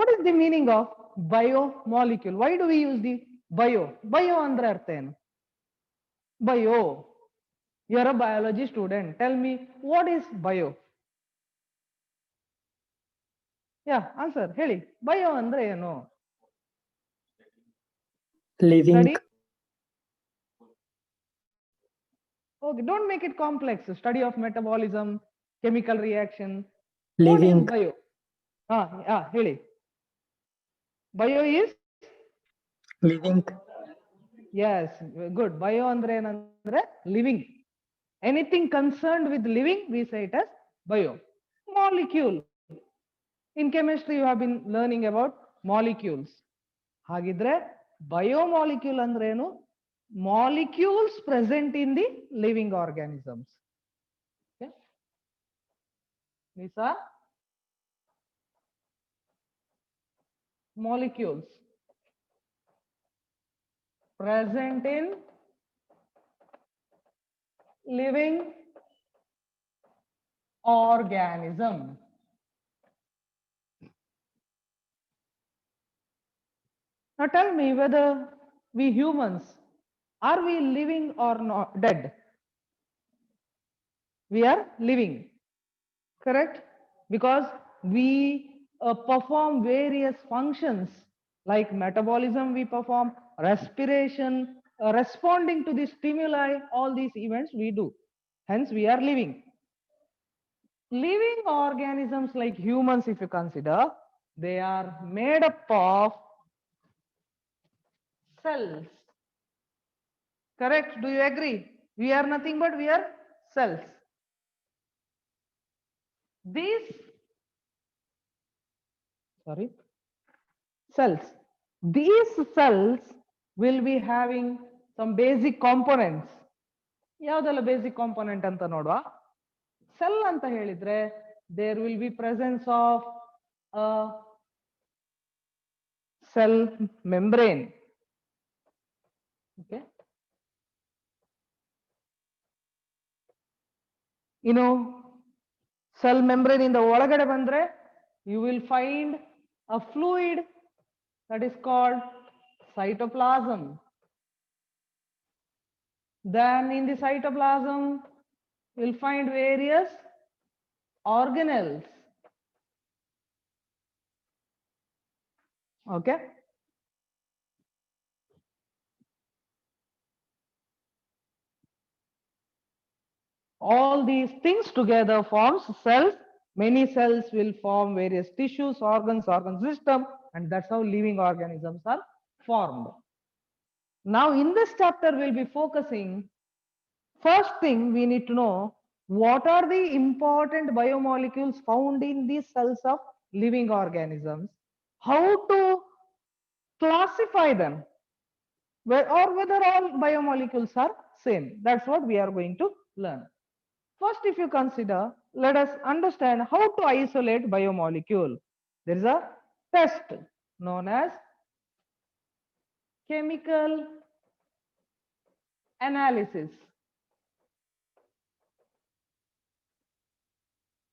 What is the meaning of biomolecule? Why do we use the bio? Bio andre artha enu? Bio. You're a biology student. Tell me, what is bio? Yeah, answer. Heli. Bio andre enu? Living. Study. Okay, don't make it complex. Study of metabolism, chemical reaction. What is Living. bio? Heli. Bio is? Living. Yes, good. Bio andre enandre living. Anything concerned with living, we say it as bio. Molecule. In chemistry, you have been learning about molecules. Hagidre, biomolecule andre enu? Molecules present in the living organisms. Okay. These are molecules present in living organism. Now tell me whether we humans, are we living or not dead? We are living, correct? Because we perform various functions like metabolism, we perform respiration, responding to the stimuli, all these events we do. Hence, we are living. Living organisms like humans, if you consider, they are made up of cells. Correct? Do you agree? We are nothing but we are cells. These cells. These cells will be having some basic components. ಯಾವ್ದೆಲ್ಲ basic component ಅಂತ ನೋಡುವ. Cell ಅಂತ ಹೇಳಿದ್ರೆ there will be presence of a cell membrane. Okay. You know, cell membrane in the ಒಳಗಡೆ ಬಂದ್ರೆ you will find a fluid that is called cytoplasm. Then in the cytoplasm, you'll find various organelles. Okay. All these things together forms cells. Many cells will form various tissues, organs, organ system, and that's how living organisms are formed. Now in this chapter, we'll be focusing, first thing we need to know, what are the important biomolecules found in the cells of living organisms, how to classify them, or whether all biomolecules are same. That's what we are going to learn. First, if you consider, let us understand how to isolate biomolecule. There is a test known as chemical analysis.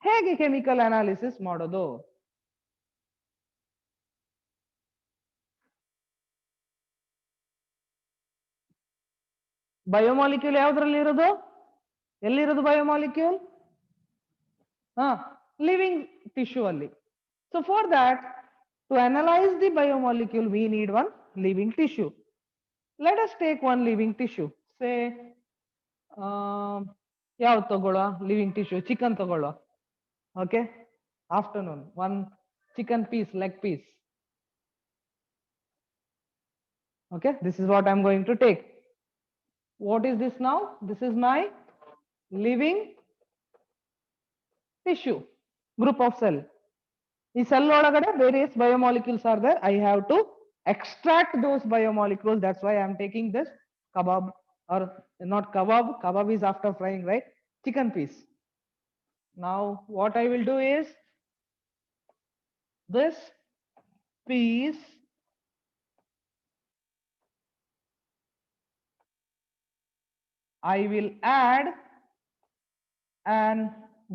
ಹೇಗೆ chemical analysis ಮಾಡೋದು? Biomolecule ಯಾವ್ದ್ರಲ್ಲಿ ಇರೋದು? ಎಲ್ಲಿರೋದು biomolecule? Living tissue ಅಲ್ಲಿ. So for that, to analyze the biomolecule, we need one living tissue. Let us take one living tissue. Say, ಯಾವ್ದು ತಗೊಳ್ಳುವ living tissue? Chicken ತಗೊಳ್ಳುವ. Okay. Afternoon, one chicken piece, leg piece. Okay, this is what I'm going to take. What is this now? This is my living tissue, group of cell. This cell ಒಳಗಡೆ various biomolecules are there. I have to extract those biomolecules. That's why I'm taking this kebab, or not kebab. Kebab is after frying, right? Chicken piece. Now what I will do is, this piece I will add an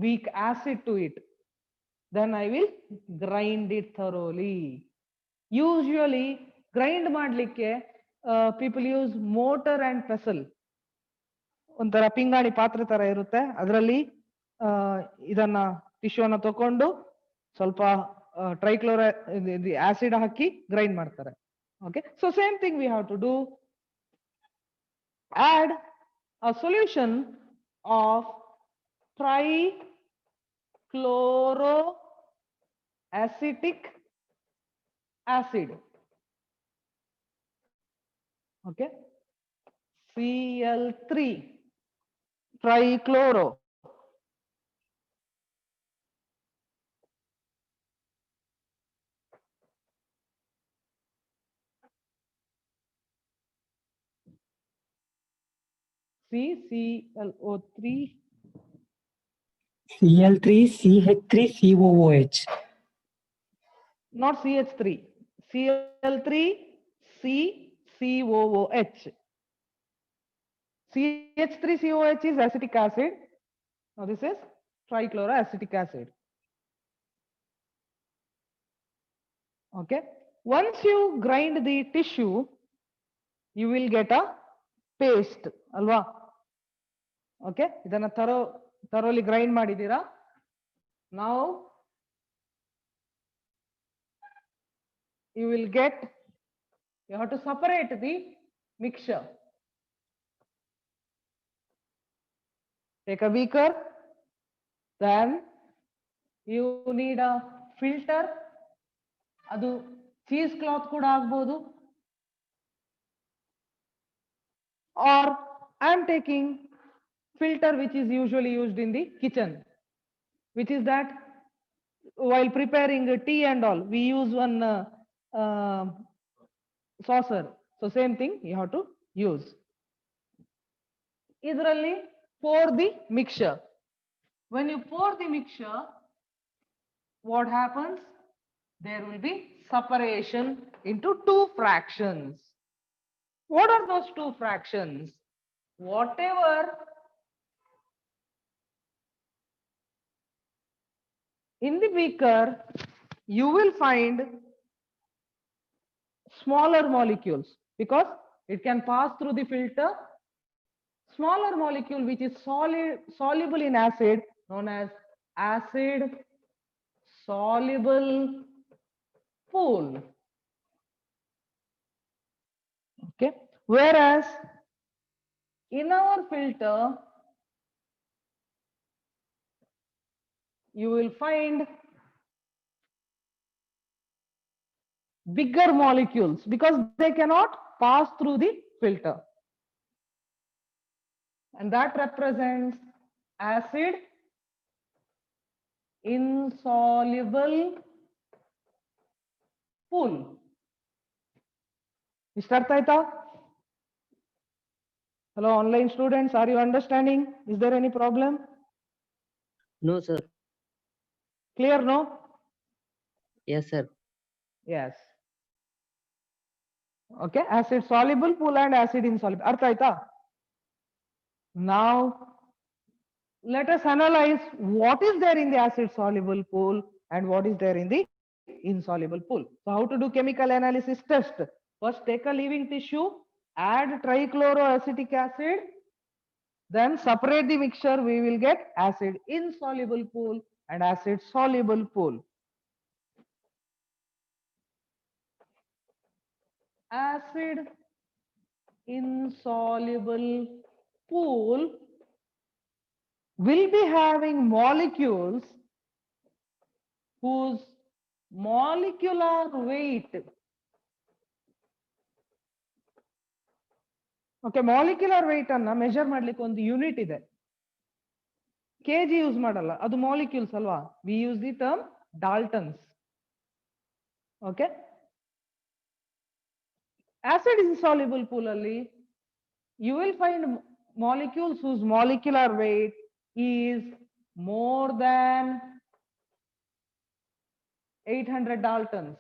weak acid to it. then I will grind it thoroughly. Usually grind ಮಾಡ್ಲಿಕ್ಕೆ people use mortar and pestle. ಒಂಥರ ಪಿಂಗಾಣಿ ಪಾತ್ರೆ ತರ ಇರುತ್ತೆ, ಅದರಲ್ಲಿ ಇದನ್ನ ಟಿಶ್ಯೂನ ತಕೊಂಡು ಸ್ವಲ್ಪ ಟ್ರೈಕ್ಲೋರ ಆಸಿಡ್ ಹಾಕಿ ಗ್ರೈಂಡ್ ಮಾಡ್ತಾರೆ. Okay, so same thing we have to do. add a solution of trichloroacetic acid. Okay, Cl3 trichloro. CClO3 Cl3 CH3 COOH. not CH3, Cl3 CCOOH. CH3COH is acetic acid. Now this is trichloroacetic acid. Okay, once you grind the tissue, you will get a paste alwa. Okay, idanna thoroughly grind madidira. Now you will get, you have to separate the mixture. Take a beaker, then you need a filter. ಅದು cheese cloth ಕೂಡ ಆಗ್ಬೋದು, or I am taking filter which is usually used in the kitchen, which is that while preparing tea and all we use one saucer. So same thing you have to use. Idralli pour the mixture. When you pour the mixture, what happens? There will be separation into two fractions. What are those two fractions? Whatever in the beaker, you will find smaller molecules because it can pass through the filter. Smaller molecule which is soluble in acid, known as acid soluble pool. Okay, whereas in our filter you will find bigger molecules because they cannot pass through the filter, and that represents acid insoluble pool. Hello online students, are you understanding? Is there any problem? No, sir. Clear, no? Yes, sir. Yes. Okay, acid soluble pool and acid insoluble. Artha aita? Now let us analyze what is there in the acid soluble pool and what is there in the insoluble pool. So how to do chemical analysis test? First take a living tissue, add trichloroacetic acid, then separate the mixture. We will get acid insoluble pool and acid soluble pool. Acid insoluble pool will be having molecules whose molecular weight, okay, molecular weight anna measure ಮಾಡ್ಲಿಕ್ಕೆ ಒಂದು unit ಇದೆ. kg use ಮಾಡಲ್ಲ, ಅದು molecules ಅಲ್ವಾ. We use the term Daltons. Okay, acid insoluble pool alli you will find molecules whose molecular weight is more than 800 Daltons.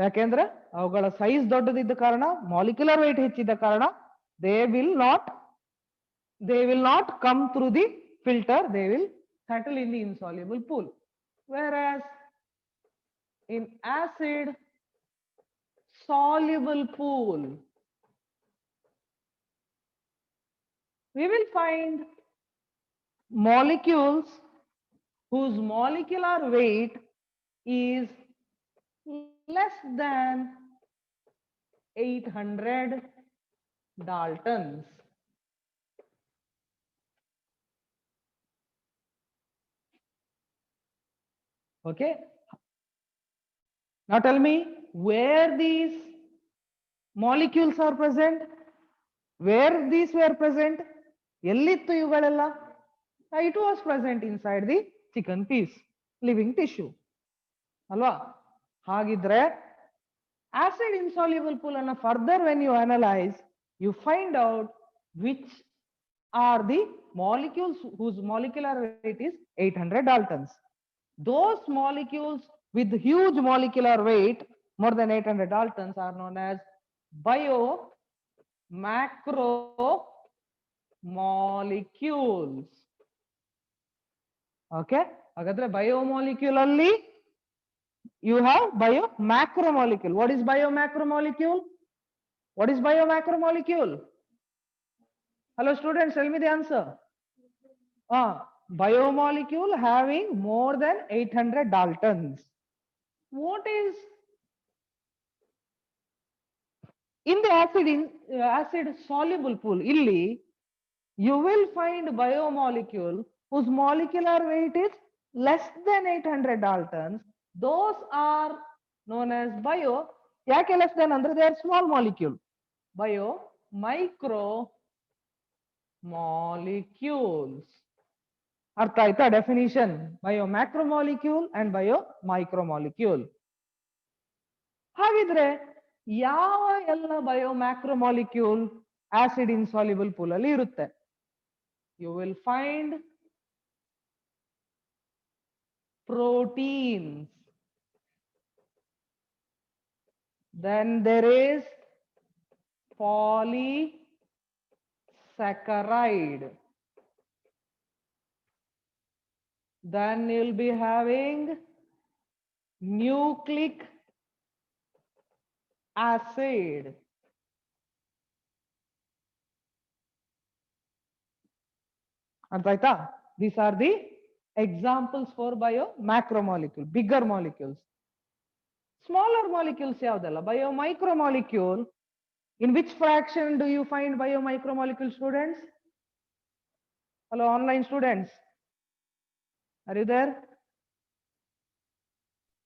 ಯಾಕೆಂದ್ರೆ ಅವುಗಳ size ದೊಡ್ಡದಿದ್ದ ಕಾರಣ, molecular weight ಹೆಚ್ಚಿದ ಕಾರಣ they will not they will not come through the filter, they will settle in the insoluble pool. Whereas in acid soluble pool, we will find molecules whose molecular weight is less than 800 Daltons. Okay. Now tell me where these molecules are present, where these were present, ಎಲ್ಲಿತ್ತು ಇವುಗಳೆಲ್ಲ? It was present inside the chicken piece, living tissue. ಅಲ್ವಾ? ಹಾಗಿದ್ರೆ acid insoluble pool ಅನ್ನ further when you analyze, you find out which are the molecules whose molecular weight is 800 Daltons. Those molecules with huge molecular weight, more than 800 Daltons, are known as biomolecules. Okay? ಹಾಗಾದ್ರೆ biomolecule ಅಲ್ಲಿ you have biomacromolecule. What is biomacromolecule? What is biomacromolecule? Hello students, tell me the answer. Biomolecule having more than 800 Daltons. What is in the acid soluble pool? Illi you will find biomolecule whose molecular weight is less than 800 Daltons. Those are known as bio. Yake less than andre they are small molecule. Bio micro molecules. ಅರ್ಥ ಆಯ್ತಾ definition? Bio macromolecule and bio micromolecule. ಹಾಗಿದ್ರೆ ಯಾವ ಎಲ್ಲ bio macromolecule acid insoluble pool ಅಲ್ಲಿ ಇರುತ್ತೆ? You will find proteins, then there is polysaccharide, then you'll be having nucleic acid, arthaita? These are the examples for bio macromolecule, bigger molecules. Smaller molecules yaudella? Bio micromolecule. In which fraction do you find bio micromolecule, students? Hello online students, are you there?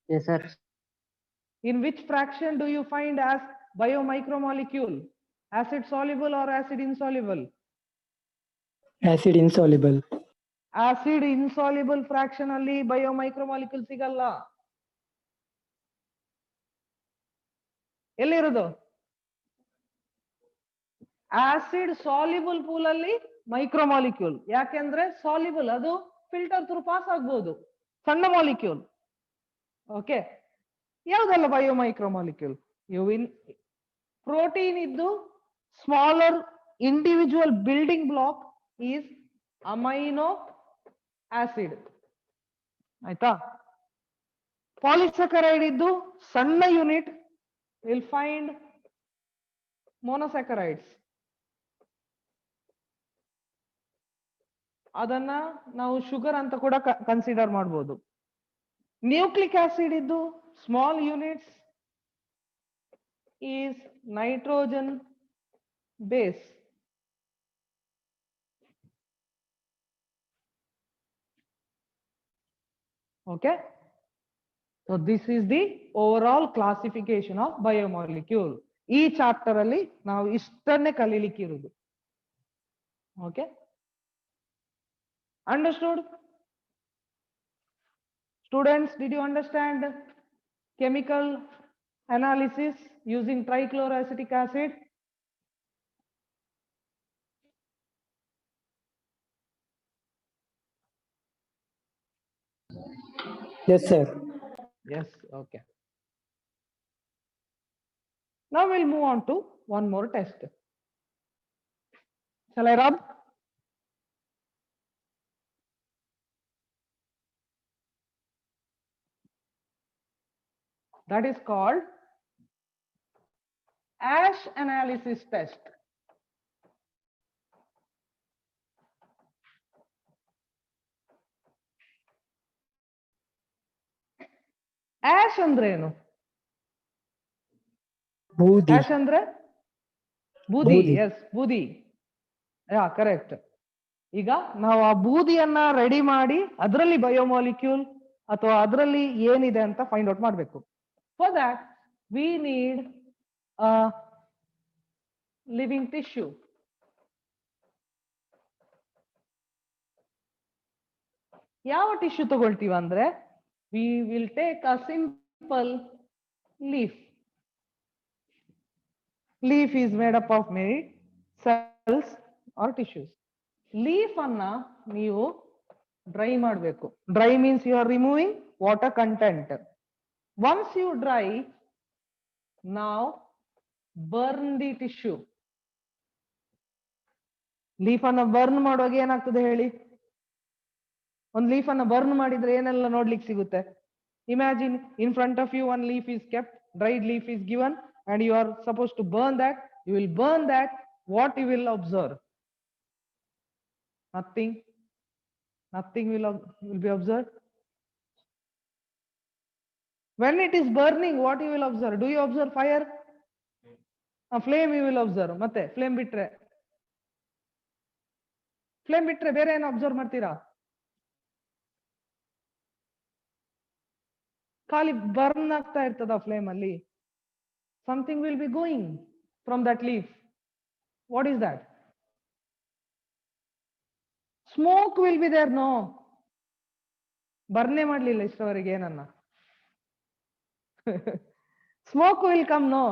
Yes, sir. In which fraction do you find as bio micromolecule? Acid soluble or acid insoluble? Acid insoluble. Acid insoluble fraction alli bio micromolecule sigalla. ಎಲ್ಲಿರೋದು? Acid soluble pool ಅಲ್ಲಿ ಮೈಕ್ರೋಮಾಲಿಕ್ಯೂಲ್. ಯಾಕೆಂದ್ರೆ soluble, ಅದು filter through pass ಆಗ್ಬಹುದು, ಸಣ್ಣ molecule. Okay, ಯಾವ್ದಲ್ಲ bio micromolecule? In protein ಇದ್ದು smaller individual building block is amino acid. ಆಯ್ತಾ? Polysaccharide ಇದ್ದು ಸಣ್ಣ ಯೂನಿಟ್, ವಿಲ್ ಫೈಂಡ್ monosaccharides. ಅದನ್ನ ನಾವು ಶುಗರ್ ಅಂತ ಕೂಡ ಕನ್ಸಿಡರ್ ಮಾಡಬಹುದು. ನ್ಯೂಕ್ಲಿಕ್ ಆಸಿಡ್ ಇದ್ದು small units is nitrogen base. Okay, so this is the overall classification of biomolecule. ಈ ಚಾಪ್ಟರ್ ಅಲ್ಲಿ ನಾವು ಇಷ್ಟನ್ನೇ ಕಲೀಲಿಕ್ಕೆ ಇರುವುದು. Okay, understood students? Did you understand chemical analysis using trichloroacetic acid? Yes, sir. Yes, okay. Now we'll move on to one more test. Shall I rub? That is called ash analysis test. Ash ಅಂದ್ರೆ ಏನು? ಬೂದಿ. Ash ಅಂದ್ರೆ ಬೂದಿ. S, ಬೂದಿ. ಯಾ, correct. ಈಗ ನಾವು ಆ ಬೂದಿಯನ್ನ ready ಮಾಡಿ ಅದರಲ್ಲಿ ಬಯೋಮಾಲಿಕ್ಯೂಲ್ ಅಥವಾ ಅದರಲ್ಲಿ ಏನಿದೆ ಅಂತ ಫೈಂಡ್ ಔಟ್ ಮಾಡಬೇಕು. For that we need living tissue. ಯಾವ ಟಿಶ್ಯೂ ತಗೊಳ್ತೀವ ಅಂದ್ರೆ we will take a simple leaf. Leaf is made up of many cells or tissues. Leaf ಅನ್ನ ನೀವು ಡ್ರೈ ಮಾಡಬೇಕು. Dry means you are removing water content. Once you dry, ನಾವ್ burn the tissue. Leaf ಅನ್ನ burn ಮಾಡುವಾಗ ಏನಾಗ್ತದೆ ಹೇಳಿ? ಒಂದು leaf ಅನ್ನ ಬರ್ನ್ ಮಾಡಿದ್ರೆ ಏನೆಲ್ಲ ನೋಡ್ಲಿಕ್ಕೆ ಸಿಗುತ್ತೆ? Imagine in front of you one leaf is kept, dried leaf is given, and you are supposed to burn that. You will burn that. What you will observe? Nothing. Nothing will be observed. When it is burning, what you will observe? Do you observe fire? A flame you will observe. Matte flame bitre ಬೇರೆ ಏನು observe ಮಾಡ್ತೀರಾ? ಖಾಲಿ burn ಆಗ್ತಾ ಇರ್ತದ flame ಅಲ್ಲಿ. Something will be going from that leaf. What is that? Smoke will be there, no? ಬರ್ನೇ ಮಾಡ್ಲಿಲ್ಲ ಇಷ್ಟವರೆಗೆ ಏನನ್ನ. Smoke will come, no?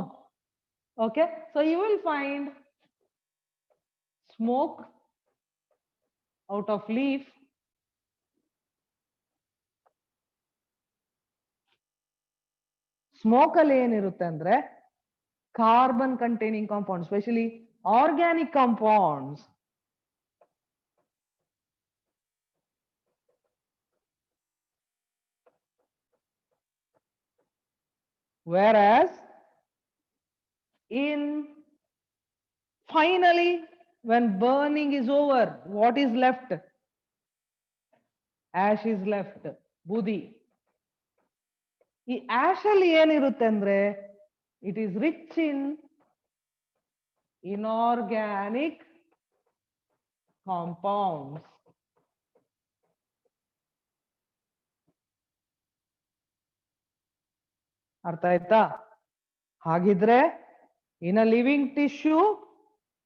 Okay, so you will find smoke out of leaf. Smoke ಅಲ್ಲಿ ಏನಿರುತ್ತೆ ಅಂದ್ರೆ carbon containing compound, specially organic compounds. Whereas finally when burning is over, what is left? Ash is left, ಬೂದಿ. ಈ ಆಶ್ ಅಲ್ಲಿ ಏನಿರುತ್ತೆ ಅಂದ್ರೆ it is rich in inorganic compounds. ಅರ್ಥ ಆಯ್ತಾ? ಹಾಗಿದ್ರೆ in a living tissue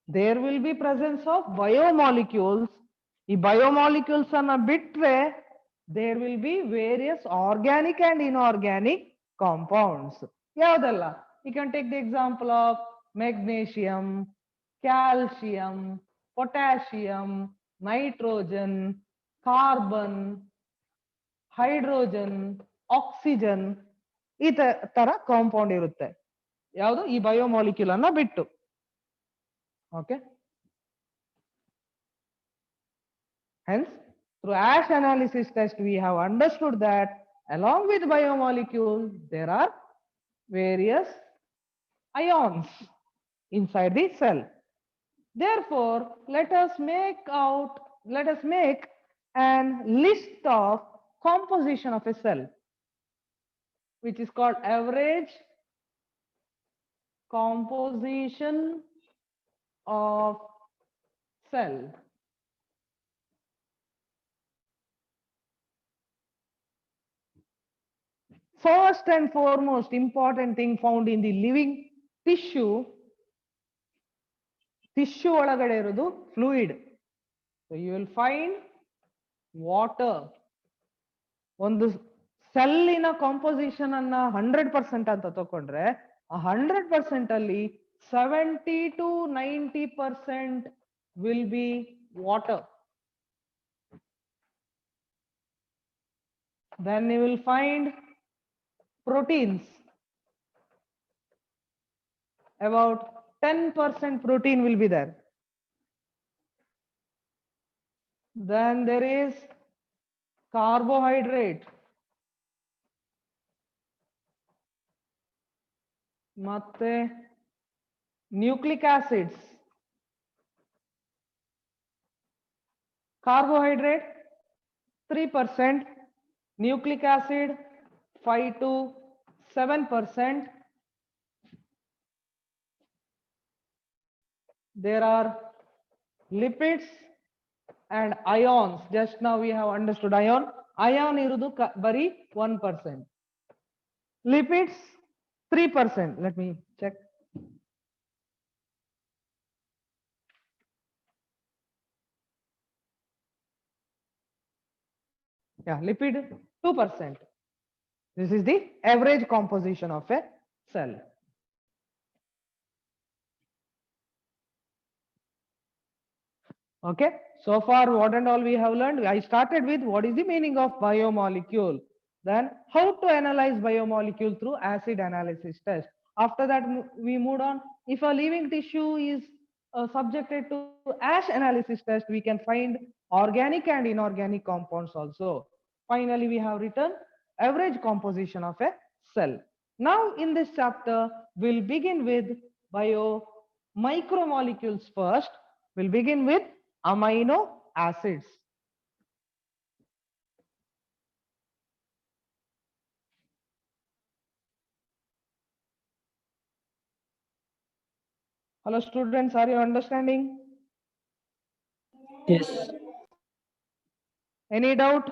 there will be presence of biomolecules. ಈ biomolecules ಅನ್ನ ಬಿಟ್ರೆ there will be various organic and inorganic compounds. ಯಾವ್ದೆಲ್ಲ? You can take the example of magnesium, calcium, potassium, nitrogen, carbon, hydrogen, oxygen. ಈ ತರ compound ಇರುತ್ತೆ. ಯಾವುದು? ಈ biomolecule ಅನ್ನ ಬಿಟ್ಟು. Okay, hence through ash analysis test we have understood that along with biomolecule there are various ions inside the cell. Therefore let us make an list of composition of a cell, which is called average composition of cell. First and foremost important thing found in the living tissue ಒಳಗಡೆ ಇರೋದು fluid. So you will find water. ಒಂದು ಸೆಲ್ಲಿನ composition ಅನ್ನ 100% ಅಂತ ತಕೊಂಡ್ರೆ ಆ 100% ಅಲ್ಲಿ 70 to 90% will be water. Then you will find proteins. About 10% protein will be there. Then there is carbohydrate. ಮತ್ತೆ nucleic acids, carbohydrate 3%, nucleic acid 5 to 7%. There are lipids and ions. Just now we have understood ion. Ion irudu bari 1%. Lipids 3%. Let me check. Yeah, lipid 2%. This is the average composition of a cell. Okay, so far what and all we have learned. I started with what is the meaning of biomolecule, then how to analyze biomolecule through acid analysis test. After that we moved on. If a living tissue is subjected to ash analysis test, we can find organic and inorganic compounds also. Finally we have written average composition of a cell. Now in this chapter we'll begin with micromolecules first. We'll begin with amino acids. Hello students, are you understanding? Yes. Any doubt?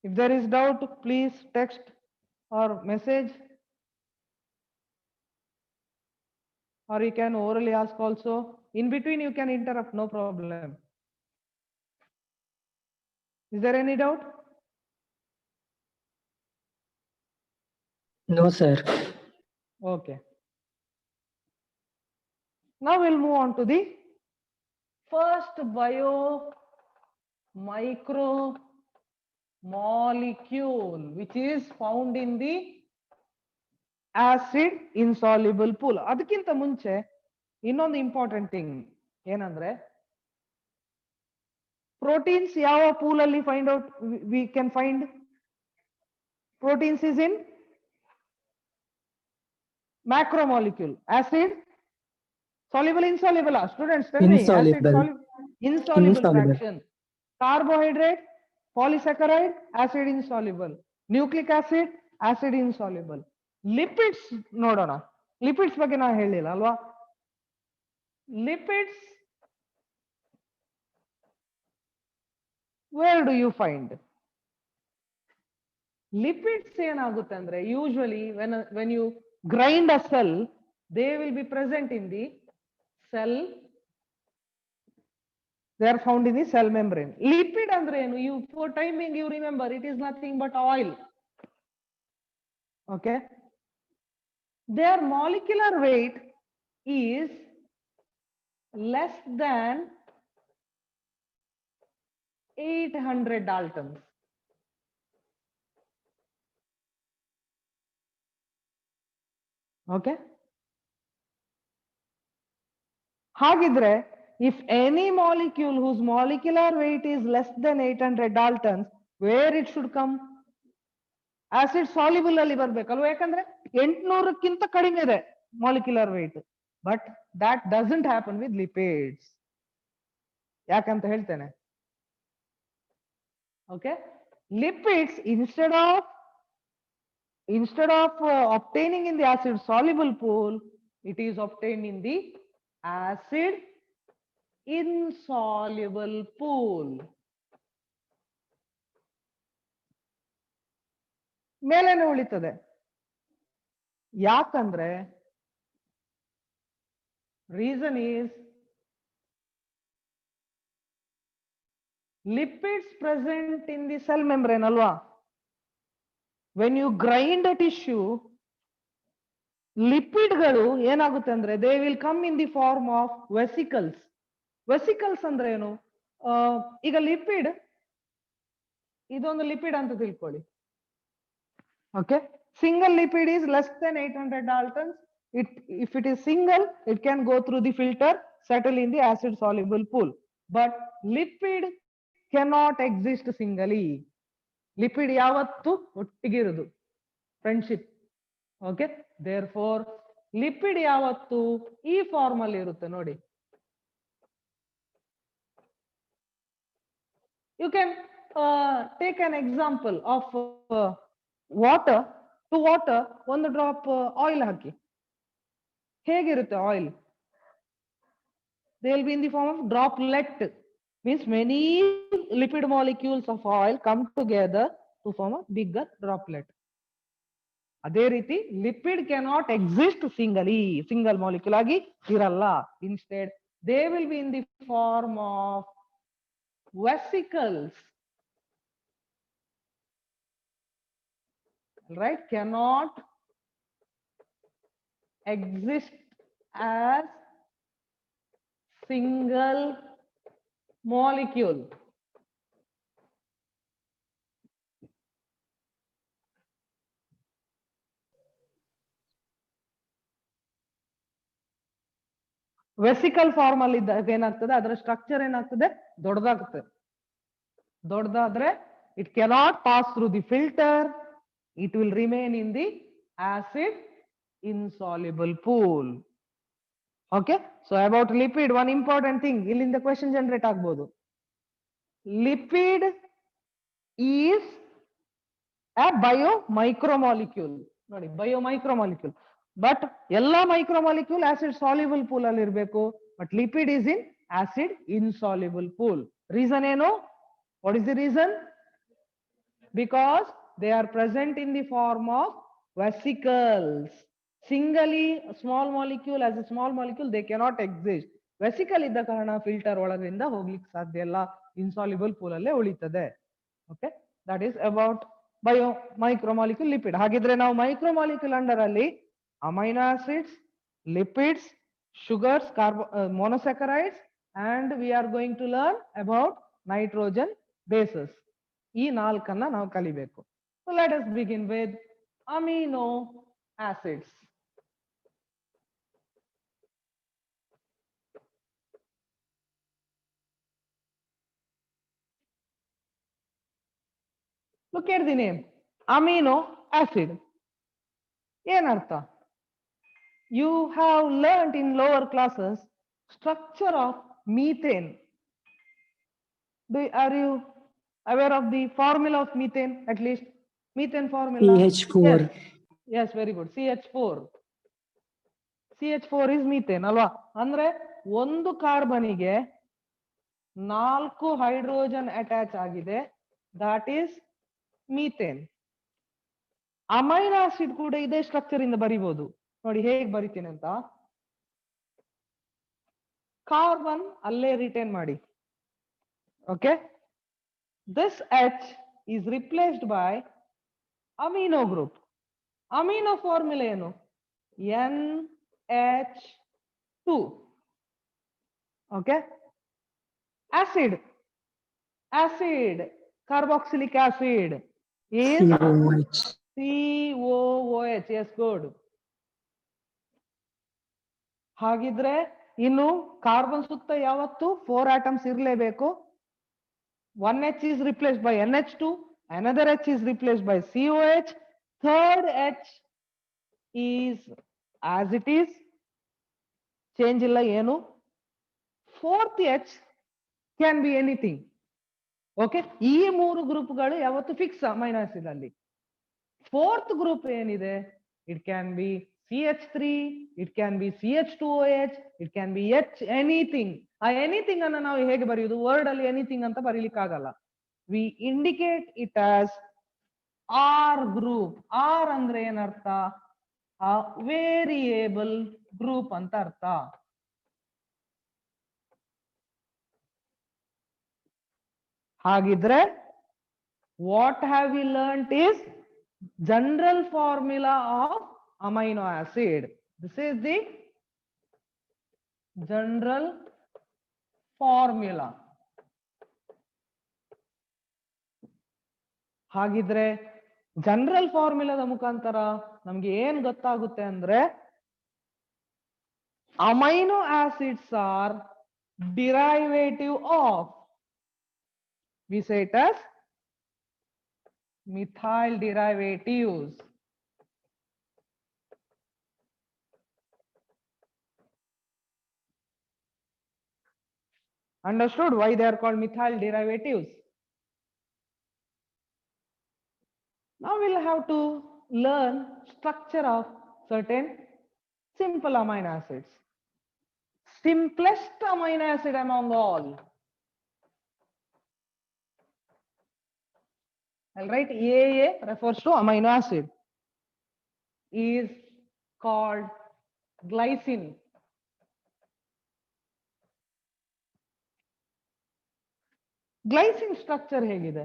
If there is doubt, please text or message, or you can orally ask also. In between you can interrupt, no problem. Is there any doubt? No, sir. Okay. Now we'll move on to the first micromolecule, which is found in the acid insoluble pool. ಅದಕ್ಕಿಂತ ಮುಂಚೆ ಇನ್ನೊಂದು important thing ಏನಂದ್ರೆ, proteins ಯಾವ pool ಅಲ್ಲಿ find out we can find? Proteins is in macromolecule. Acid soluble, insoluble? Students tell me. Acid Insoluble. insoluble fraction. Carbohydrate, polysaccharide, acid insoluble. Nucleic acid, acid insoluble. Lipids ನೋಡೋಣ. Lipids ಬಗ್ಗೆ ನಾ ಹೇಳಿಲ್ಲ ಅಲ್ವಾ? Lipids, where do you find? Lipids ಏನಾಗುತ್ತೆ ಅಂದ್ರೆ, usually when you grind a cell, they will be present in the cell. They are found in the cell membrane. Lipid andre enu? You for timing you remember, it is nothing but oil. Okay, their molecular weight is less than 800 Daltons. Okay, ಹಾಗಿದ್ರೆ if any molecule whose molecular weight is less than 800 Daltons, where it should come? Acid soluble ಅಲ್ಲಿ ಬರ್ಬೇಕಲ್ವಾ, ಯಾಕಂದ್ರೆ 800ಕ್ಕಿಂತ ಕಡಿಮೆ ಇದೆ molecular weight. But that doesn't happen with lipids. ಯಾಕಂತ ಹೇಳ್ತೇನೆ. Okay, lipids instead of obtaining in the acid soluble pool, it is obtained in the acid insoluble pool. ಮೇಲೇನೆ ಉಳಿತದೆ. ಯಾಕಂದ್ರೆ reason is lipids present in the cell membrane alwa. When you grind a tissue, lipid galu ಏನಾಗುತ್ತೆ ಅಂದ್ರೆ, they will come in the form of vesicles. Vesicles ಅಂದ್ರೆ ಏನು? ಈಗ lipid ಇದೊಂದು lipid ಅಂತ ತಿಳ್ಕೊಳ್ಳಿ. Okay, single lipid is less than 800 Daltons. If it is single, it can go through the filter, settle in the acid soluble pool. But lipid cannot exist singly. Lipid ಯಾವತ್ತು ಒಟ್ಟಿಗೆ ಇರುವುದು, friendship. Okay therefore lipid ಯಾವತ್ತು ಈ form ಅಲ್ಲಿ ಇರುತ್ತೆ ನೋಡಿ. You can take an example of water. To water ಒಂದು drop oil ಹಾಕಿ, ಹೇಗಿರುತ್ತೆ oil? They will be in the form of droplet, means many lipid molecules of oil come together to form a bigger droplet. ಅದೇ ರೀತಿ lipid cannot exist single molecule ಆಗಿ ಇರಲ್ಲ. Instead they will be in the form of vesicles, right? Cannot exist as single molecule. Vesicle form ಅಲ್ಲಿ ಇದ್ದಾಗ ಏನಾಗ್ತದೆ, ಅದರ structure ಏನಾಗ್ತದೆ, ದೊಡ್ಡದಾಗುತ್ತೆ. ದೊಡ್ಡದಾದ್ರೆ it cannot pass through the filter, it will remain in the acid insoluble pool. Okay, so about lipid one important thing, ಇಲ್ಲಿಂದ question generate ಆಗ್ಬೋದು. Lipid is a biomicromolecule. ನೋಡಿ, ಬಯೋಮೈಕ್ರೋಮಾಲಿಕ್ಯೂಲ್. ಬಟ್ ಎಲ್ಲ ಮೈಕ್ರೋಮಾಲಿಕ್ಯೂಲ್ ಆಸಿಡ್ ಸಾಲ್ಯುಬಲ್ ಪೂಲ್ ಅಲ್ಲಿ ಇರಬೇಕು, but lipid is in acid insoluble pool. Reason ಏನು? What is the reason? Because they are present in the form of vesicles. Singly small molecule as a small molecule they cannot exist. Vesicle ಇದ್ದ ಕಾರಣ filter ಒಳಗಿಂದ ಹೋಗ್ಲಿಕ್ಕೆ ಸಾಧ್ಯ ಇಲ್ಲ, insoluble pool ಅಲ್ಲೇ ಉಳಿತದೆ. Okay, that is about bio micromolecule lipid. ಹಾಗಿದ್ರೆ ನಾವು ಮೈಕ್ರೋಮಾಲಿಕ್ಯೂಲ್ ಅಂಡರ್ ಅಲ್ಲಿ amino acids, lipids, sugars, monosaccharides and we are going to learn about nitrogen bases. ಈ ನಾಲ್ಕನ್ನ ನಾವು ಕಲಿಬೇಕು. So let us begin with amino acids. Look at the name, amino acid. ಏನರ್ಥ? You have learnt in lower classes structure of methane. Are you aware of the formula of methane? At least methane formula. CH4. Yes, very good. CH4. CH4 is methane ಅಲ್ವಾ? ಅಂದ್ರೆ ಒಂದು ಕಾರ್ಬನಿಗೆ 4 hydrogen attach ಆಗಿದೆ, that is methane. Amino acid ಕೂಡ ಇದೇ structure ಇಂದ ಬರಿಬಹುದು. ನೋಡಿ ಹೇಗೆ ಬರಿತೀನಿ ಅಂತ. ಕಾರ್ಬನ್ ಅಲ್ಲೇ ರಿಟೈನ್ ಮಾಡಿ. Okay, this H is replaced by amino group. Amino formula ಏನು? NH2. Okay, acid carboxylic acid is COOH. COOH. Yes, good. ಹಾಗಿದ್ರೆ ಇನ್ನು ಕಾರ್ಬನ್ ಸುತ್ತ ಯಾವತ್ತು 4 ಆಟಮ್ಸ್ ಇರಲೇಬೇಕು. 1H is replaced by NH2, another H is replaced by COH, third H is as it is, change ಇಲ್ಲ ಏನು. Fourth H can be anything. Okay, ಈ 3 ಗ್ರೂಪ್ಗಳು ಯಾವತ್ತು fix amino acid ಅಲ್ಲಿ. ಫೋರ್ತ್ ಗ್ರೂಪ್ ಏನಿದೆ, it can be CH3, it can be CH2OH, it can be anything. ಆ anything ಅನ್ನ ನಾವು ಹೇಗೆ ಬರೆಯುವುದು? ವರ್ಡ್ ಅಲ್ಲಿ ಎನಿಥಿಂಗ್ ಅಂತ ಬರೀಲಿಕ್ಕೆ ಆಗಲ್ಲ. We indicate it as R group. R ಅಂದ್ರೆ ಏನರ್ಥ? ವೇರಿಯೇಬಲ್ ಗ್ರೂಪ್ ಅಂತ ಅರ್ಥ. ಹಾಗಿದ್ರೆ what have we learnt is general formula of amino acid. This is the general formula. ಹಾಗಿದ್ರೆ ಜನರಲ್ ಫಾರ್ಮುಲಾದ ಮುಖಾಂತರ ನಮ್ಗೆ ಏನ್ ಗೊತ್ತಾಗುತ್ತೆ ಅಂದ್ರೆ, amino acids are derivative of, we say it as methyl derivatives. Understood why they are called methyl derivatives? Now we'll have to learn structure of certain simple amino acids. Simplest amino acid among all. I'll write AA refers to amino acid. Is called glycine. Glycine structure ಹೇಗಿದೆ?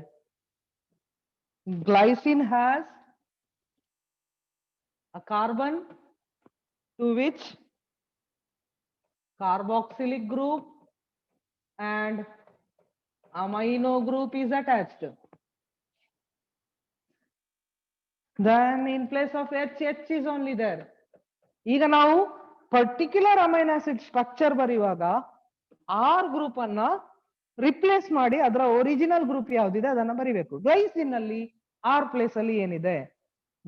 Glycine has a carbon to which carboxylic group and amino group is attached. Then in place of H, H is only there. ಈಗ ನಾವು particular amine acid structure ಬರೆಯುವಾಗ R group ಅನ್ನ replace ಮಾಡಿ ಅದರ original group ಯಾವ್ದಿದೆ ಅದನ್ನ ಬರಿಬೇಕು. Glycine ಅಲ್ಲಿ R place ಅಲ್ಲಿ ಏನಿದೆ?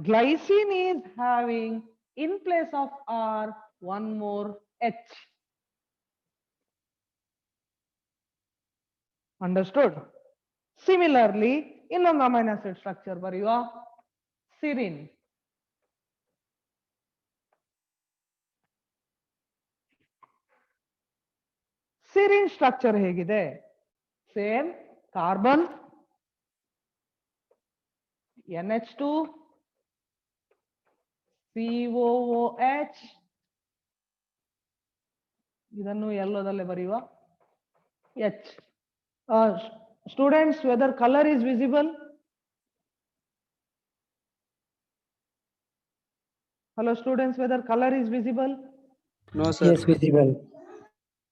Glycine is having in place of R one more H. Understood? Similarly ಇನ್ನೊಂದು ಅಮೈನ್ ಆಸಿಡ್ ಸ್ಟ್ರಕ್ಚರ್ ಬರೆಯುವ, ಸಿರಿನ್. ಸಿರಿನ್ ಸ್ಟ್ರಕ್ಚರ್ ಹೇಗಿದೆ? ಸೇಮ್ ಕಾರ್ಬನ್, NH2, COOH, ಇದನ್ನು ಎಲ್ಲೋದಲ್ಲೇ ಬರೆಯುವ H. Students, whether color is visible? Hello students, whether color is visible? No, sir. Yes, visible.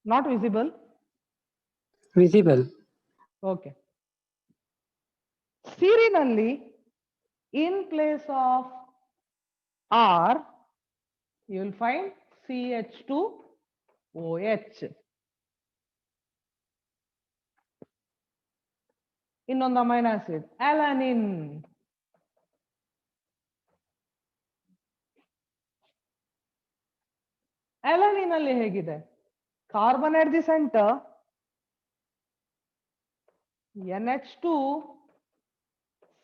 Not visible? Visible. Okay. Serine ಅಲ್ಲಿ in place of R, you will find CH2OH. ಇನ್ನೊಂದು amino acid ಅಲಾನಿನ್. ಅಲಾನಿನ್ ಅಲ್ಲಿ ಹೇಗಿದೆ? Carbon at the center, NH2,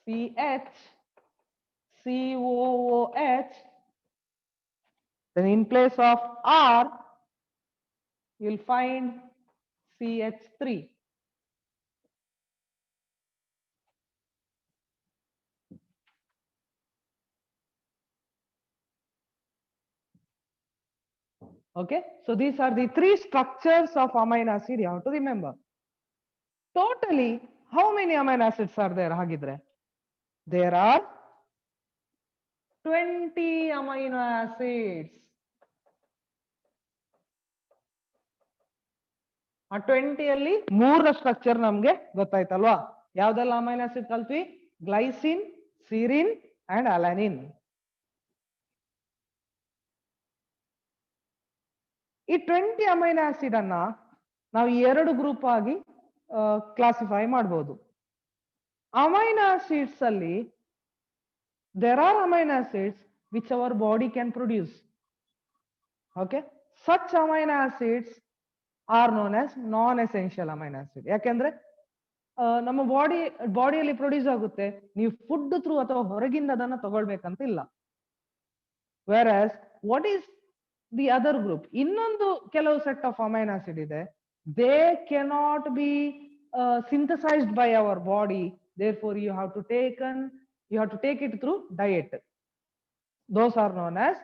CH, COOH. Then in place of R, you'll find CH3. Okay, so these are the three structures of amino acid you have to remember. Totally, how many amino acids are there? Hagidre, there are 20 amino acids. ಆ 20 ಅಲ್ಲಿ ಮೂರರ structure ನಮ್ಗೆ ಗೊತ್ತಾಯ್ತಲ್ವಾ? ಯಾವ್ದೆಲ್ಲ amine acid ಕಲ್ತ್ವಿ? Glycine, serine and alanine. ಈ 20 amine acid ಅನ್ನ ನಾವು ಎರಡು ಗ್ರೂಪ್ ಆಗಿ ಕ್ಲಾಸಿಫೈ ಮಾಡಬಹುದು. ಅಮೈನ್ ಆಸಿಡ್ಸ್ ಅಲ್ಲಿ there are amino acids which our body can produce. Okay, such amino acids are known as non essential amino acid. ಯಾಕೆಂದ್ರೆ ನಮ್ಮ ಬಾಡಿಯಲ್ಲಿ ಪ್ರೊಡ್ಯೂಸ್ ಆಗುತ್ತೆ, ನೀವು ಫುಡ್ ಥ್ರೂ ಅಥವಾ ಹೊರಗಿಂದ ಅದನ್ನ ತಗೊಳ್ಬೇಕಂತ ಇಲ್ಲ. whereas what is the other group? ಇನ್ನೊಂದು ಕೆಲವು ಸೆಟ್ ಆಫ್ ಅಮೈನ್ ಆಸಿಡ್ ಇದೆ, they cannot be synthesized by our body, therefore you have to take it through diet. Those are known as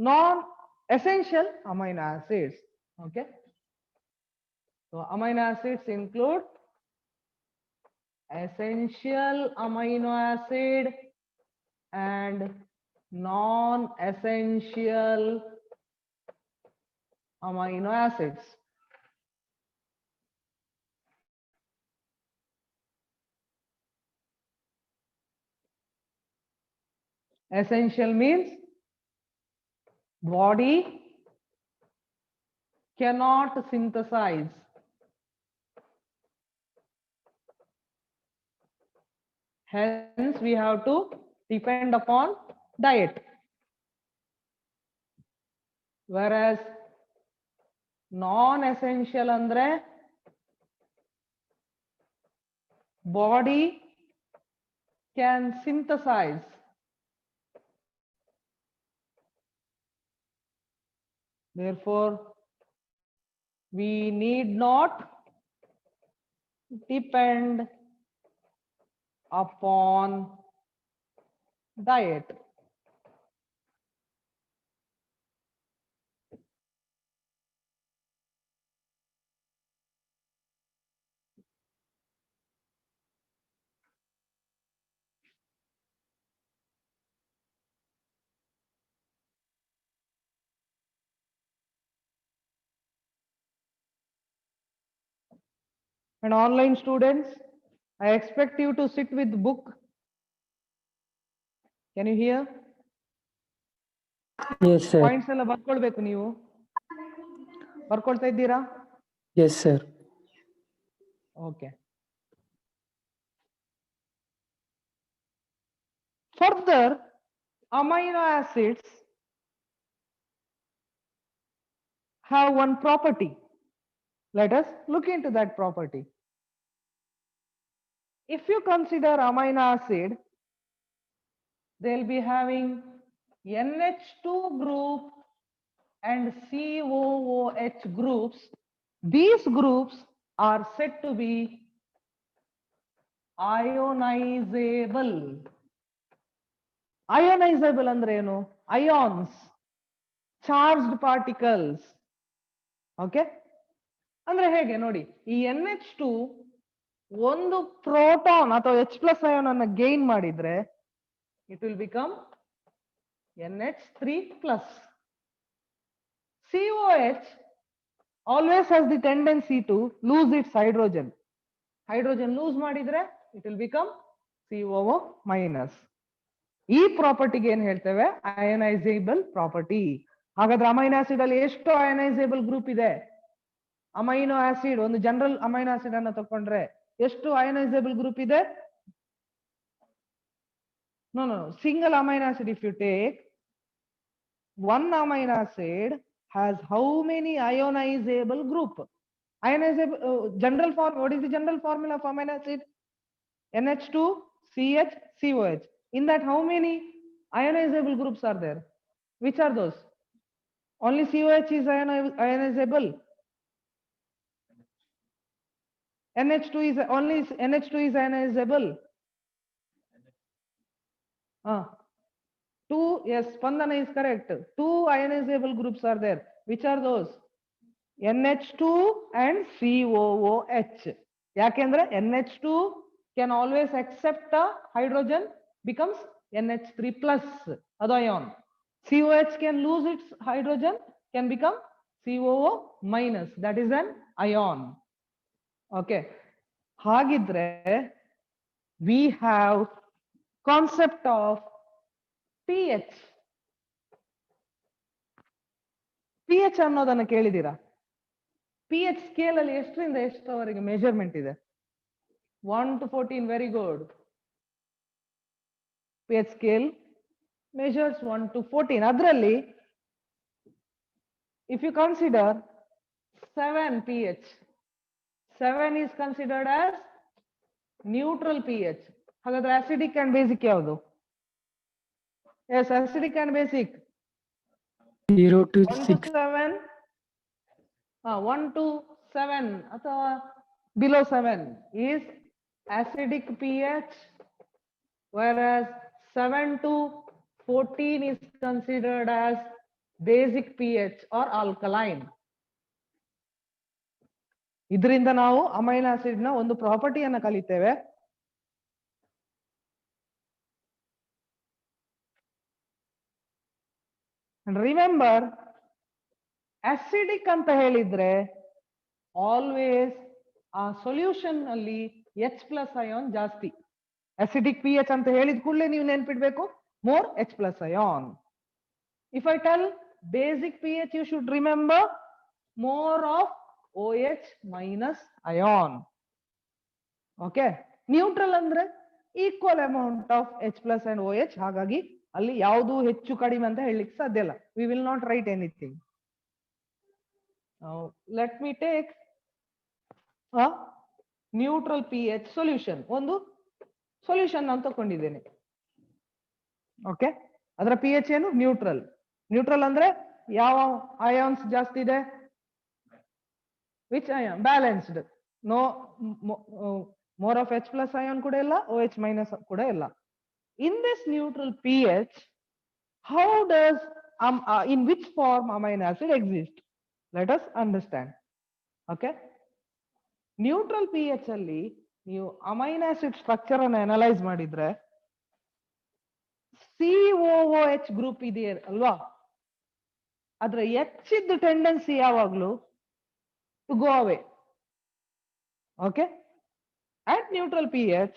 non-essential amino acids. Okay, so amino acids include essential amino acid and non-essential amino acids. Essential means body cannot synthesize. Hence, we have to depend upon diet. Whereas non essential ಅಂದ್ರೆ body can synthesise. Therefore, we need not depend upon diet. And online students, I expect you to sit with book. Can you hear? Yes, sir. Points ಎಲ್ಲ ಬರ್ಕೊಳ್ಬೇಕು ನೀವು. ಬರ್ಕೊಳ್ತಾ ಇದ್ದೀರಾ? Yes, sir. Okay. Further, amino acids have one property. Let us look into that property. If you consider amino acid, they'll be having NH2 group and COOH groups. These groups are said to be ionizable. Ionizable ಅಂದ್ರೆ ಏನು? Ions, charged particles. Okay? ಅಂದ್ರೆ ಹೇಗೆ ನೋಡಿ, ಈ NH2 ಒಂದು proton ಅಥವಾ H+ ion ಅನ್ನು gain ಮಾಡಿದ್ರೆ it will become NH3+. COH always has the tendency to lose its hydrogen. Hydrogen lose ಮಾಡಿದ್ರೆ it will become COO-. ಈ ಪ್ರಾಪರ್ಟಿಗೆ ಏನ್ ಹೇಳ್ತೇವೆ? ಅಯನೈಸೇಬಲ್ ಪ್ರಾಪರ್ಟಿ. ಹಾಗಾದ್ರೆ ಅಮೈನೋ ಆಸಿಡ್ ಅಲ್ಲಿ ಎಷ್ಟು ಅಯನೈಸೇಬಲ್ ಗ್ರೂಪ್ ಇದೆ? ಅಮೈನೋ ಆಸಿಡ್, ಒಂದು ಜನರಲ್ ಅಮೈನೋ ಆಸಿಡ್ ಅನ್ನು ತಕೊಂಡ್ರೆ ಎಷ್ಟು ಅಯನೈಸೇಬಲ್ ಗ್ರೂಪ್ ಇದೆ? No, single amino acid, if you take one amino acid has how many ionizable group? Ionizable general form. What is the general formula of amino acid? NH2 CH COH. In that, how many ionizable groups are there? Which are those? Only COH is ionizable. NH2 is only NH2 is ionizable. Two, yes, Spandana is correct. Two ionizable groups are there. Which are those? NH2 and COOH. Yakendre NH2 can always accept a hydrogen, becomes NH3+, adu ion. COH can lose its hydrogen, can become COO-, that is an ion. Okay. Hagidre, we have concept of pH. pH ಅನ್ನೋದನ್ನ ಕೇಳಿದೀರಾ? pH scale ಅಲ್ಲಿ ಎಷ್ಟರಿಂದ ಎಷ್ಟರವರೆಗೆ measurement ಇದೆ? 1 to 14. Very good. pH scale measures 1 to 14. ಅದರಲ್ಲಿ if you consider 7 pH, 7 is considered as neutral pH. ಹಾಗಾದ್ರೆ acidic and basic ಯಾವುದು? Yes, acidic and basic. 0 to 1 6. to 7. 1 to 7 ಅಥವಾ below 7 is acidic pH, whereas 7 to 14 is considered as basic pH or alkaline. ಇದರಿಂದ ನಾವು amino acid ನ ಒಂದು ಪ್ರಾಪರ್ಟಿಯನ್ನು ಕಲಿತೇವೆ. Remember, acidic ಅಂತ ಹೇಳಿದ್ರೆ always ಆ ಸೊಲ್ಯೂಷನ್ ಅಲ್ಲಿ H+ ಅಯಾನ್ ಜಾಸ್ತಿ. ಅಸಿಡಿಕ್ pH ಅಂತ ಹೇಳಿದ ಕೂಡಲೇ ನೀವು ನೆನ್ಪಿಡ್ಬೇಕು more H+ ion. If I tell basic pH, you should remember more of OH- ion. Okay. Neutral ಅಂದ್ರೆ equal amount of H+ and OH. ಹಾಗಾಗಿ ಅಲ್ಲಿ ಯಾವುದು ಹೆಚ್ಚು ಕಡಿಮೆ ಅಂತ ಹೇಳಲಿಕ್ಕೆ ಸಾಧ್ಯ ಇಲ್ಲ. We will not write anything. Now, let me take a neutral pH solution. ಒಂದು solution ನಾನು ತಗೊಂಡಿದ್ದೇನೆ. ಓಕೆ, ಅದರ pH ಏನು? ನ್ಯೂಟ್ರಲ್. ನ್ಯೂಟ್ರಲ್ ಅಂದ್ರೆ ಯಾವ ions ಜಾಸ್ತಿ ಇದೆ? Which ion? Balanced. No more of H plus ion ಕೂಡ ಇಲ್ಲ, OH minus ಕೂಡ ಇಲ್ಲ. In this neutral pH, how does in which form amino acid exist? Let us understand. Okay, neutral pH ಅಲ್ಲಿ ನೀವು amino acid structure ಅನ್ನು analyse ಮಾಡಿದ್ರೆ COOH group ಇದೆಯಾ ಅಲ್ವಾ, ಅದರ H ಇದ್ದ ಟೆಂಡೆನ್ಸಿ ಯಾವಾಗಲೂ to go away. Okay, at neutral pH,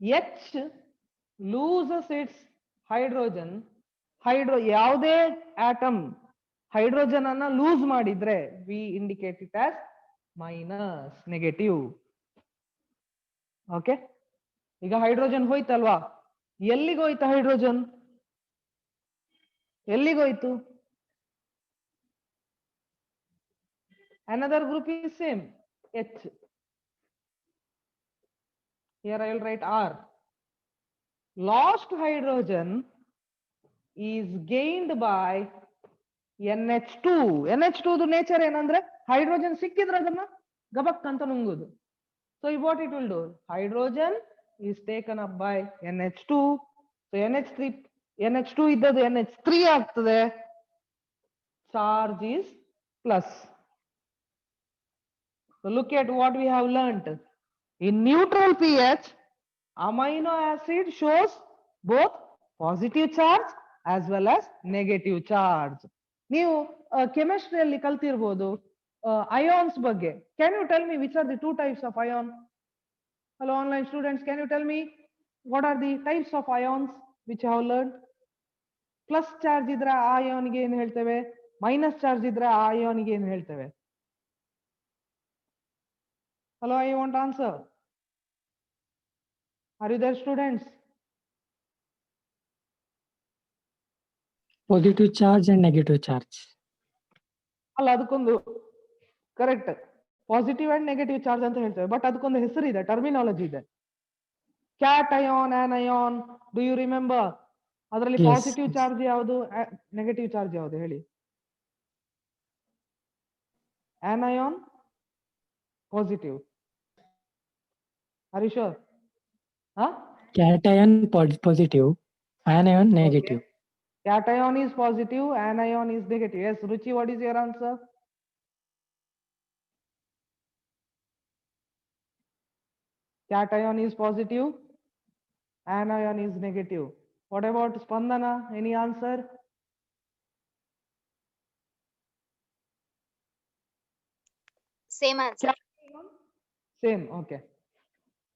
H loses its hydrogen. ಯಾವುದೇ ಆಟಮ್ ಹೈಡ್ರೋಜನ್ ಅನ್ನ ಲೂಸ್ ಮಾಡಿದ್ರೆ we indicate it as minus, negative. Okay, ಈಗ ಹೈಡ್ರೋಜನ್ ಹೋಯ್ತಲ್ವಾ, ಎಲ್ಲಿಗೋಯ್ತು ಹೈಡ್ರೋಜನ್? ಎಲ್ಲಿಗೋಯ್ತು? another group is same, H. Here I will write R. Lost hydrogen is gained by NH2. NH2 ದು nature ಏನಂದ್ರೆ hydrogen ಸಿಕ್ಕಿದ್ರೆ ಅದನ್ನ ಗಬಕ್ ಅಂತ ನುಂಗುದು. So what it will do? Hydrogen is taken up by NH2. So NH2 ಇದ್ದದ್ದು NH3 ಆಗ್ತದೆ. Charge is plus. So look at what we have learnt. In neutral pH, amino acid shows both positive charge as well as negative charge. ನೀವು ಕೆಮಿಸ್ಟ್ರಿಯಲ್ಲಿ ಕಲ್ತಿರ್ಬೋದು ions ಬಗ್ಗೆ. Can you tell me which are the two types of ion? Hello online students, can you tell me what are the types of ions which you have learned? Plus charge ಇದ್ರೆ ಆ ion ಗೆ ಏನು ಹೇಳ್ತೇವೆ, minus charge ಇದ್ರೆ ಆ ion ಗೆ ಏನು ಹೇಳ್ತೇವೆ? Hello, I want answer. Are you there students? Positive charge and negative charge. ಅಲ್ಲ, ಅದಕ್ಕೊಂದು correct positive and negative charge ಅಂತ ಹೇಳ್ತೇವೆ, ಬಟ್ ಅದಕ್ಕೊಂದು ಹೆಸರು ಇದೆ, ಟರ್ಮಿನಾಲಜಿ ಇದೆ. Cation, anion, do you remember? ಅದರಲ್ಲಿ Yes. ಪಾಸಿಟಿವ್ ಚಾರ್ಜ್ ಯಾವುದು, ನೆಗೆಟಿವ್ ಚಾರ್ಜ್ ಯಾವುದು ಹೇಳಿ? Anion positive. Are you sure? Cation positive, anion negative. Cation is positive, anion is negative. Yes, Ruchi, what is your answer? Cation is positive, anion is negative. What about Spandana? Any answer? Same answer. Same, okay.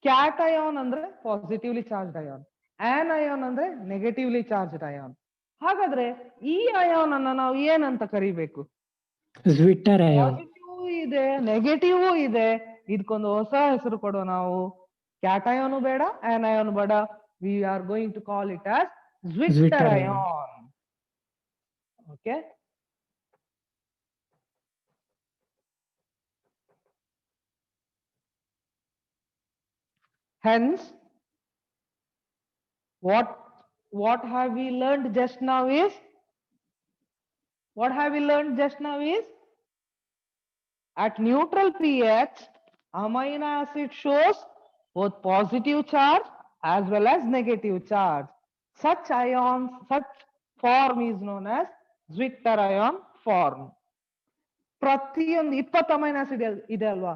Cation andre positively charged ion, anion andre negatively charged ion. ಹಾಗಾದ್ರೆ ಈ ion ಅನ್ನ ನಾವು ಏನಂತ ಕರಿಬೇಕು? Zwitter ion. Positive ಇದೆ, negative ಇದೆ, ಇದಕ್ಕೊಂದು ಹೊಸ ಹೆಸರು ಕೊಡೋ ನಾವು. ಕ್ಯಾಟಯಾನು ಬೇಡ, ಆನಯಾನು ಬೇಡ, we are going to call it as Zwitter ion. Okay, hence what have we learned just now is, at neutral pH amino acid shows both positive charge as well as negative charge. Such form is known as Zwitter ion form. ಪ್ರತಿಯೊಂದು 20 amino acid ಇದೆ ಅಲ್ವಾ,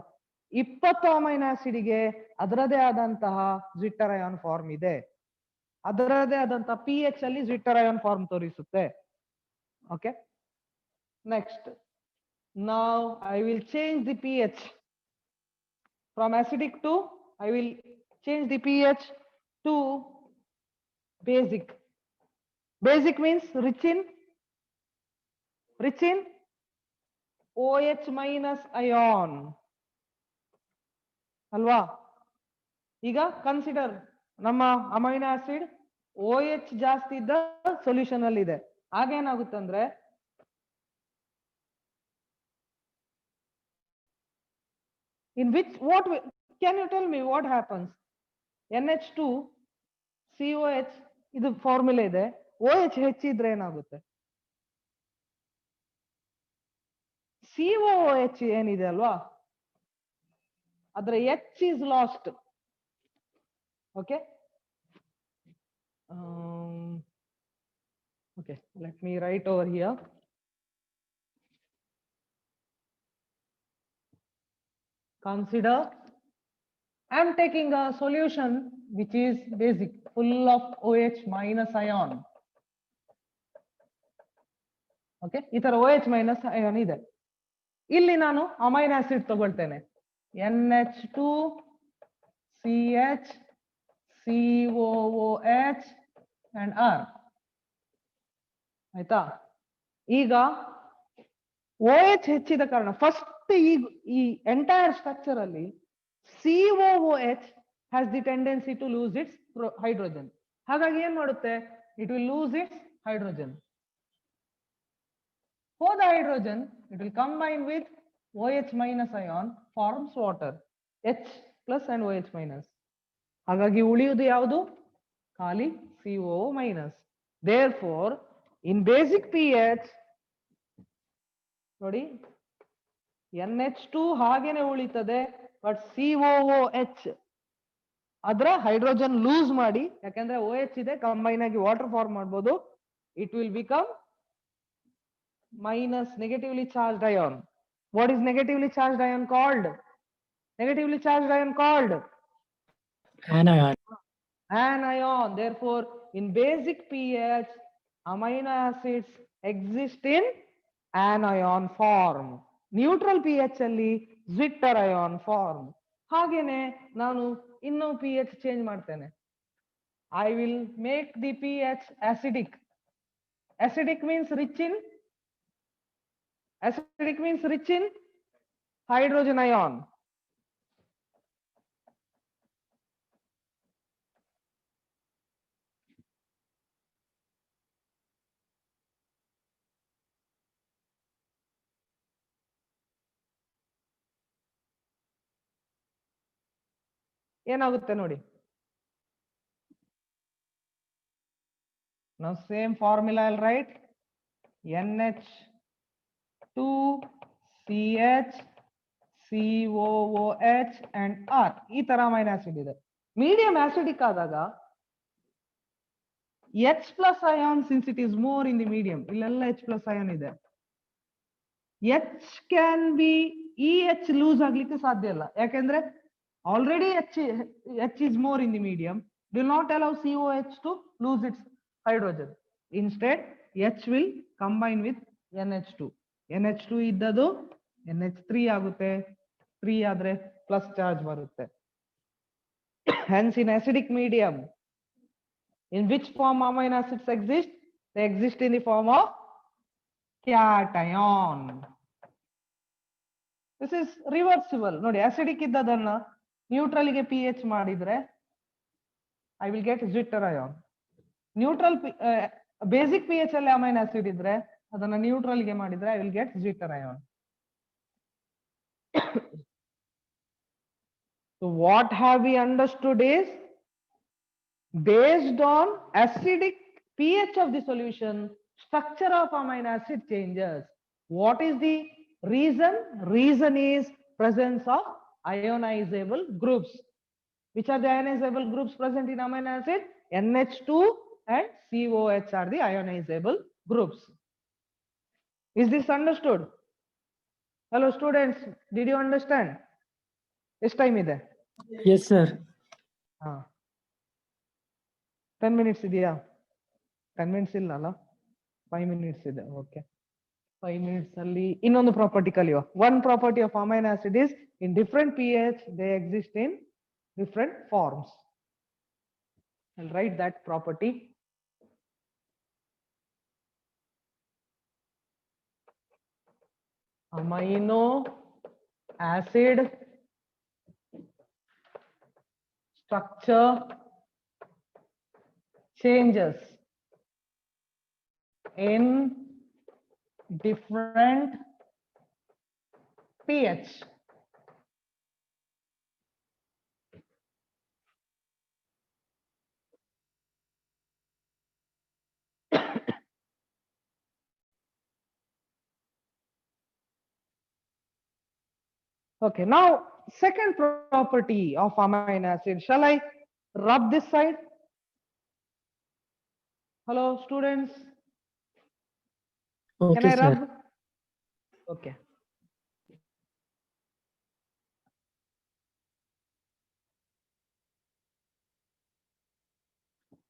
20 amino acid ಗೆ ಅದರದೇ ಆದಂತಹ Zwitter ion form ಇದೆ, ಅದರದೇ ಆದಂತಹ pH ಅಲ್ಲಿ Zwitter ion ಫಾರ್ಮ್ ತೋರಿಸುತ್ತೆ. Okay, next, now I will change the pH from acidic to, I will change the pH to basic. Basic means rich in OH minus ion ಅಲ್ವಾ. ಈಗ consider, ನಮ್ಮ amino acid OH ಜಾಸ್ತಿ ಇದ್ದ solution ಅಲ್ಲಿ ಇದೆ. ಆಗೇನಾಗುತ್ತಂದ್ರೆ In which, can you tell me what happens? NH2 COH ಇದು formula ಇದೆ. OH ಹೆಚ್ಚಿದ್ರೆ ಏನಾಗುತ್ತೆ? COOH ಏನಿದೆ ಅಲ್ವಾ, ಅದರ H is lost. Okay. Okay, let me write over here. Consider I am taking a solution which is basic, full of OH minus ion. Okay, ಈ ತರ OH minus ion ಇದೆ. ಇಲ್ಲಿ ನಾನು ಅಮೈನ್ ಆಸಿಡ್ ತಗೊಳ್ತೇನೆ, NH2 CH COOH and R. ಆಯ್ತಾ? ಈಗ OH ಹೆಚ್ಚಿದ ಕಾರಣ ಫಸ್ಟ್ ಈ ಎಂಟೈರ್ ಸ್ಟ್ರಕ್ಚರ್ ಅಲ್ಲಿ COOH has the tendency to lose its hydrogen. ಹಾಗಾಗಿ ಏನ್ ಮಾಡುತ್ತೆ? It will lose its hydrogen. For the hydrogen, it will combine with OH minus ion, forms water, H plus and OH minus. ಹಾಗಾಗಿ ಉಳಿಯುವುದು ಯಾವುದು? ಖಾಲಿ COO minus. Therefore, in basic pH, ನೋಡಿ NH2 ಹಾಗೇನೆ ಉಳಿತದೆ, ಬಟ್ COOH ಅದರ hydrogen loose ಮಾಡಿ, ಯಾಕಂದ್ರೆ OH ಇದೆ, ಕಂಬೈನ್ ಆಗಿ ವಾಟರ್ ಫಾರ್ಮ್ ಮಾಡಬಹುದು. It will become minus negatively charged ion. What is negatively charged ion called? Negatively charged ion called Anion. anion. Therefore, in basic pH, amino acids exist in anion form. Neutral pH ಅಲ್ಲಿ zwitter ion form. ಹಾಗೇನೆ ನಾನು ಇನ್ನು pH change ಮಾಡ್ತೇನೆ. I will make the pH acidic. Acidic means rich in hydrogen ion. ಏನಾಗುತ್ತೆ ನೋಡಿ. Now same formula I'll write, NH2 CH COOH and R. ಈ ತರ amine acid ಇದೆ. ಮೀಡಿಯಂ ಆಸಿಡಿಕ್ ಆದಾಗ H plus ion, since it is more in the medium, ಇಲ್ಲೆಲ್ಲ H plus ion ಇದೆ, H can be EH lose ಆಗ್ಲಿಕ್ಕೆ ಸಾಧ್ಯ ಇಲ್ಲ, ಯಾಕೆಂದ್ರೆ already H is more in the medium. Do not allow COH to lose its hydrogen. Instead, H will combine with NH2. NH2 ಇದ್ದದು NH3 ಆಗುತ್ತೆ, 3 ಆದ್ರೆ plus charge ಬರುತ್ತೆ. Hence, in acidic medium, in which form amino acids exist? They exist in the form of cation. This is reversible. ನೋಡಿ, acidic ಇದ್ದದನ್ನ neutral ಗೆ pH ಮಾಡಿದ್ರೆ I will get zwitter ion. Neutral basic pH ಅಲ್ಲಿ amine acid ಇದ್ರೆ ಅದನ್ನ neutral ಗೆ ಮಾಡಿದ್ರೆ I will get zwitter ion. So what have we understood is, based on acidic pH of the solution, structure of amino acid changes. What is the reason? Reason is presence of ionizable groups. Which are the ionizable groups present in amino acid? NH2 and COH are the ionizable groups. Is this understood? Hello students, did you understand? ಎಷ್ಟು time ಇದೆ? Yes, sir. 10 minutes ಇದೆಯಾ? 10 minutes ಇಲ್ಲ ಅಲ್ಲ, 5 minutes ಇದೆ. Okay, 5 minutes ಅಲ್ಲಿ ಇನ್ನೊಂದು property ಕಲಿಯುವ. One property of amino acid is, in different pH they exist in different forms. I'll write that property. Amino acid structure changes in different pH. Okay, now second property of amino acid. Shall I rub this side? Hello, students. Can Okay, I sir. rub? Okay.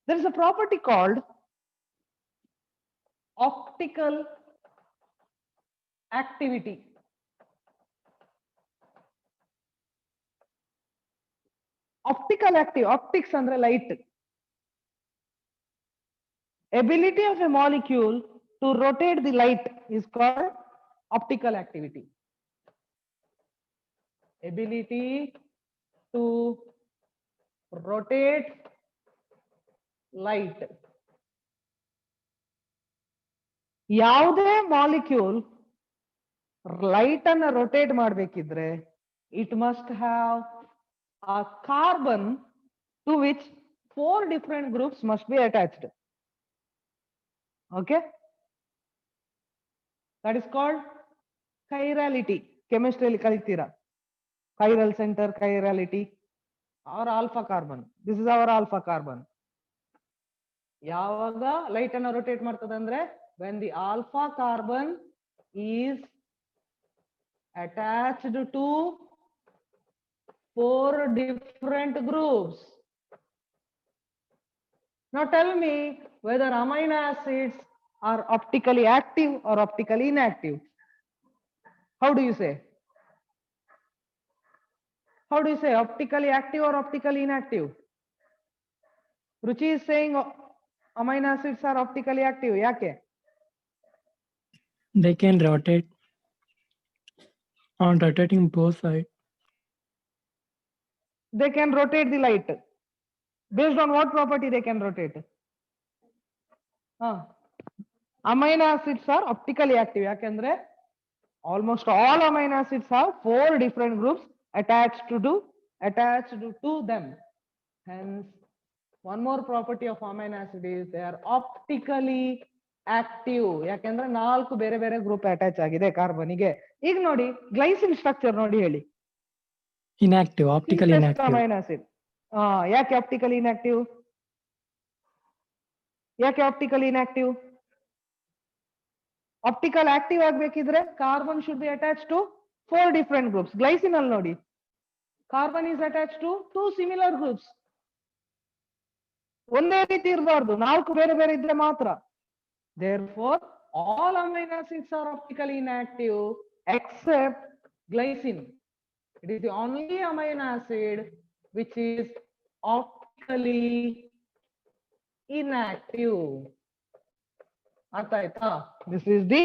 There is a property called optical activity. Optics andre light. Ability of a molecule to rotate the light is called optical activity. Ability to rotate light. ಯಾವುದೇ molecule light ಅನ್ನ rotate ಮಾಡಬೇಕಿದ್ರೆ it must have a carbon to which 4 different groups must be attached. Okay, that is called chirality. Chemistry ಅಲ್ಲಿ ಕಲಿತೀರಾ chiral center, chirality, or alpha carbon. This is our alpha carbon. ಯಾವಾಗ light ಅನ್ನ rotate ಮಾಡ್ತದೆ ಅಂದ್ರೆ when the alpha carbon is attached to 4 different groups. Now tell me whether amino acids are optically active or optically inactive. How do you say? How do you say, optically active or optically inactive? Ruchi is saying amino acids are optically active. Yake? They can rotate on rotating both sides. They can rotate the light. Based on what property they can rotate? Amino acids are optically active. Yakendre almost all amino acids have 4 different groups attached to them. Hence, one more property of amino acid is they are optically active. ಯಾಕಂದ್ರೆ 4 ಬೇರೆ ಬೇರೆ group attach ಆಗಿದೆ ಕಾರ್ಬನ್ಗೆ. ಈಗ ನೋಡಿ glycine structure ನೋಡಿ ಹೇಳಿ. Inactive, optically inactive. amino acid. ಯಾಕೆ optically inactive? ಯಾಕೆ ಆಪ್ಟಿಕಲಿ ಇನ್ಆಕ್ಟಿವ್? ಆಪ್ಟಿಕಲ್ ಆಕ್ಟಿವ್ ಆಗಬೇಕಿದ್ರೆ carbon should be attach to 4 different groups. Glycine ಅಲ್ಲಿ ನೋಡಿ carbon is attach to 2 similar groups. ಒಂದೇ ರೀತಿ ಇರಬಾರ್ದು, 4 ಬೇರೆ ಬೇರೆ ಇದ್ರೆ ಮಾತ್ರ. Therefore, all amino acids are optically inactive except glycine. It is the only amino acid which is optically inactive. This is the